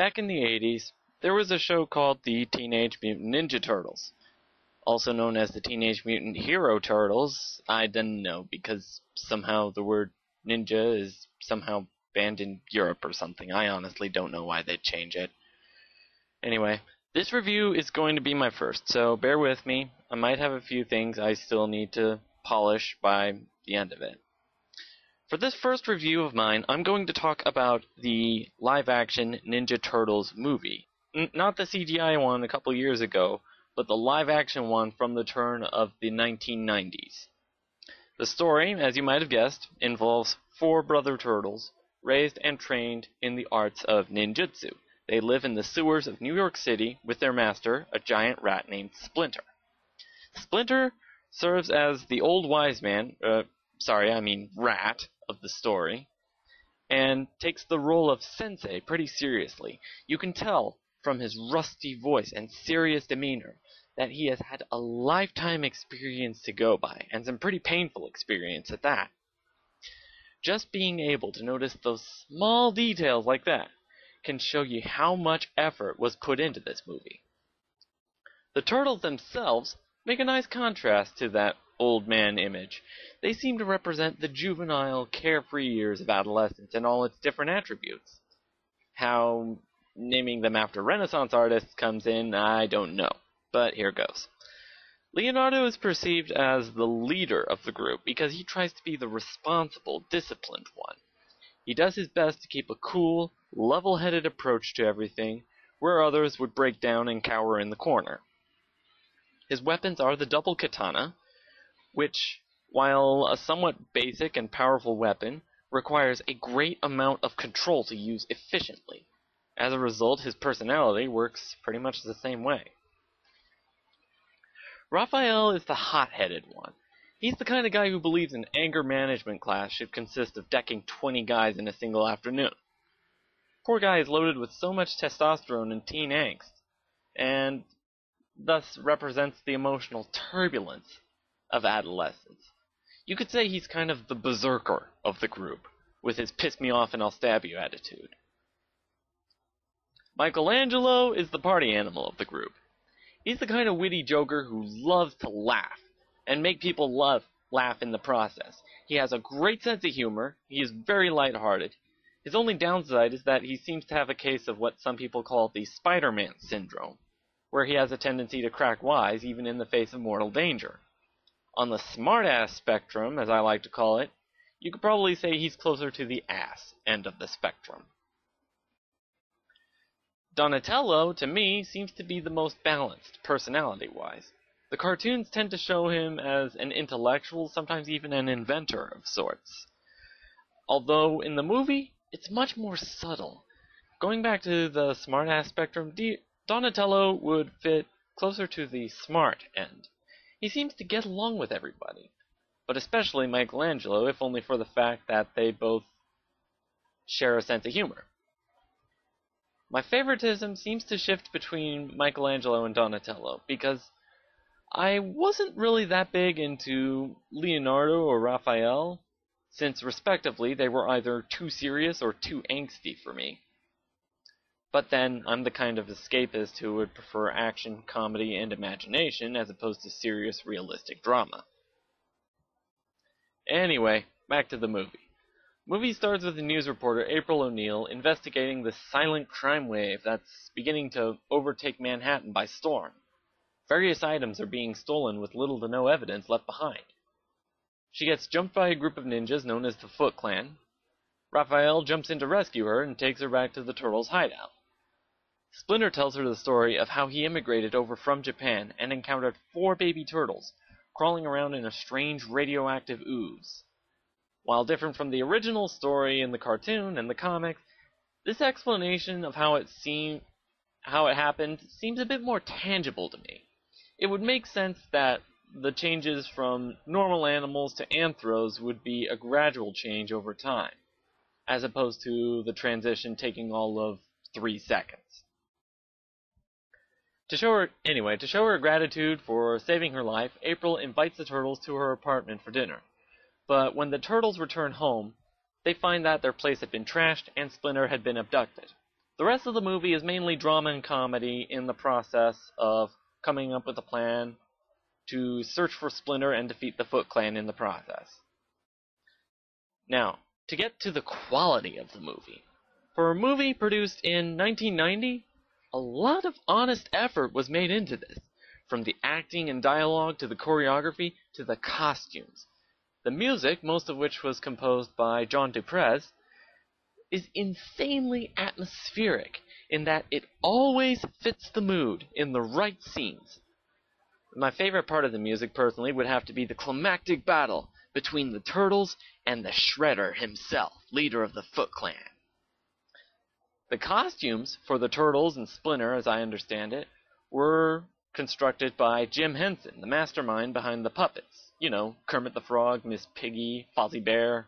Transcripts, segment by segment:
Back in the 80s, there was a show called the Teenage Mutant Ninja Turtles, also known as the Teenage Mutant Hero Turtles. I didn't know, because somehow the word ninja is somehow banned in Europe or something. I honestly don't know why they'd change it. Anyway, this review is going to be my first, so bear with me. I might have a few things I still need to polish by the end of it. For this first review of mine, I'm going to talk about the live-action Ninja Turtles movie. Not the CGI one a couple years ago, but the live-action one from the turn of the 1990s. The story, as you might have guessed, involves four brother turtles raised and trained in the arts of ninjutsu. They live in the sewers of New York City with their master, a giant rat named Splinter. Splinter serves as the old wise man, rat, of the story, and takes the role of sensei pretty seriously. You can tell from his rusty voice and serious demeanor that he has had a lifetime experience to go by, and some pretty painful experience at that. Just being able to notice those small details like that can show you how much effort was put into this movie. The turtles themselves make a nice contrast to that old man image. They seem to represent the juvenile, carefree years of adolescence in all its different attributes. How naming them after Renaissance artists comes in, I don't know, but here goes. Leonardo is perceived as the leader of the group because he tries to be the responsible, disciplined one. He does his best to keep a cool, level-headed approach to everything, where others would break down and cower in the corner. His weapons are the double katana, which, while a somewhat basic and powerful weapon, requires a great amount of control to use efficiently. As a result, his personality works pretty much the same way. Raphael is the hot-headed one. He's the kind of guy who believes an anger management class should consist of decking 20 guys in a single afternoon. Poor guy is loaded with so much testosterone and teen angst, and thus represents the emotional turbulence of adolescence. You could say he's kind of the berserker of the group, with his piss me off and I'll stab you attitude. Michelangelo is the party animal of the group. He's the kind of witty joker who loves to laugh, and make people laugh in the process. He has a great sense of humor, he is very lighthearted. His only downside is that he seems to have a case of what some people call the Spider-Man syndrome, where he has a tendency to crack wise even in the face of mortal danger. On the smart-ass spectrum, as I like to call it, you could probably say he's closer to the ass end of the spectrum. Donatello, to me, seems to be the most balanced, personality-wise. The cartoons tend to show him as an intellectual, sometimes even an inventor of sorts. Although, in the movie, it's much more subtle. Going back to the smart-ass spectrum, Donatello would fit closer to the smart end. He seems to get along with everybody, but especially Michelangelo, if only for the fact that they both share a sense of humor. My favoritism seems to shift between Michelangelo and Donatello, because I wasn't really that big into Leonardo or Raphael, since respectively they were either too serious or too angsty for me. But then, I'm the kind of escapist who would prefer action, comedy, and imagination as opposed to serious, realistic drama. Anyway, back to the movie. Movie starts with the news reporter April O'Neil investigating the silent crime wave that's beginning to overtake Manhattan by storm. Various items are being stolen with little to no evidence left behind. She gets jumped by a group of ninjas known as the Foot Clan. Raphael jumps in to rescue her and takes her back to the Turtles' hideout. Splinter tells her the story of how he immigrated over from Japan and encountered 4 baby turtles crawling around in a strange radioactive ooze. While different from the original story in the cartoon and the comics, this explanation of how it happened seems a bit more tangible to me. It would make sense that the changes from normal animals to anthros would be a gradual change over time, as opposed to the transition taking all of 3 seconds. To show her gratitude for saving her life, April invites the turtles to her apartment for dinner. But when the turtles return home, they find that their place had been trashed and Splinter had been abducted. The rest of the movie is mainly drama and comedy in the process of coming up with a plan to search for Splinter and defeat the Foot Clan in the process. Now, to get to the quality of the movie. For a movie produced in 1990, a lot of honest effort was made into this, from the acting and dialogue to the choreography to the costumes. The music, most of which was composed by John Duprez, is insanely atmospheric in that it always fits the mood in the right scenes. My favorite part of the music, personally, would have to be the climactic battle between the Turtles and the Shredder himself, leader of the Foot Clan. The costumes for the Turtles and Splinter, as I understand it, were constructed by Jim Henson, the mastermind behind the puppets. You know, Kermit the Frog, Miss Piggy, Fozzie Bear.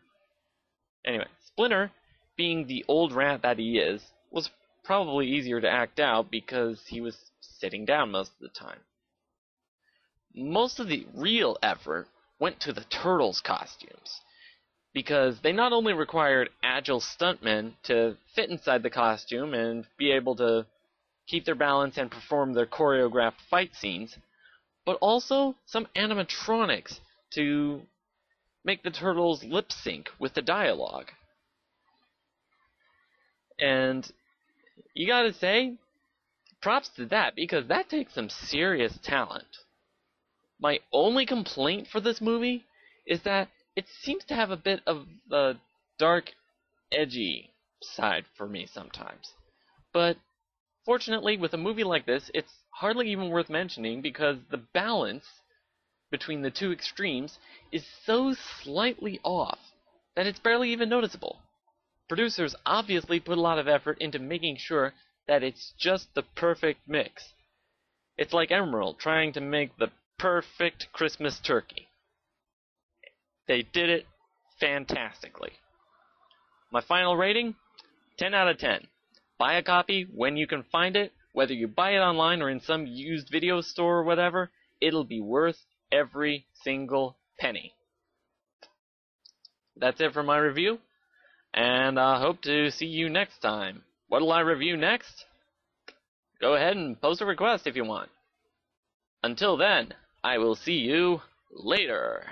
Anyway, Splinter, being the old rat that he is, was probably easier to act out because he was sitting down most of the time. Most of the real effort went to the Turtles' costumes, because they not only required agile stuntmen to fit inside the costume and be able to keep their balance and perform their choreographed fight scenes, but also some animatronics to make the Turtles lip sync with the dialogue. And you gotta say, props to that, because that takes some serious talent. My only complaint for this movie is that it seems to have a bit of the dark, edgy side for me sometimes. But fortunately, with a movie like this, it's hardly even worth mentioning because the balance between the two extremes is so slightly off that it's barely even noticeable. Producers obviously put a lot of effort into making sure that it's just the perfect mix. It's like Emerald trying to make the perfect Christmas turkey. They did it fantastically. My final rating? 10 out of 10. Buy a copy when you can find it. Whether you buy it online or in some used video store or whatever, it'll be worth every single penny. That's it for my review, and I hope to see you next time. What'll I review next? Go ahead and post a request if you want. Until then, I will see you later.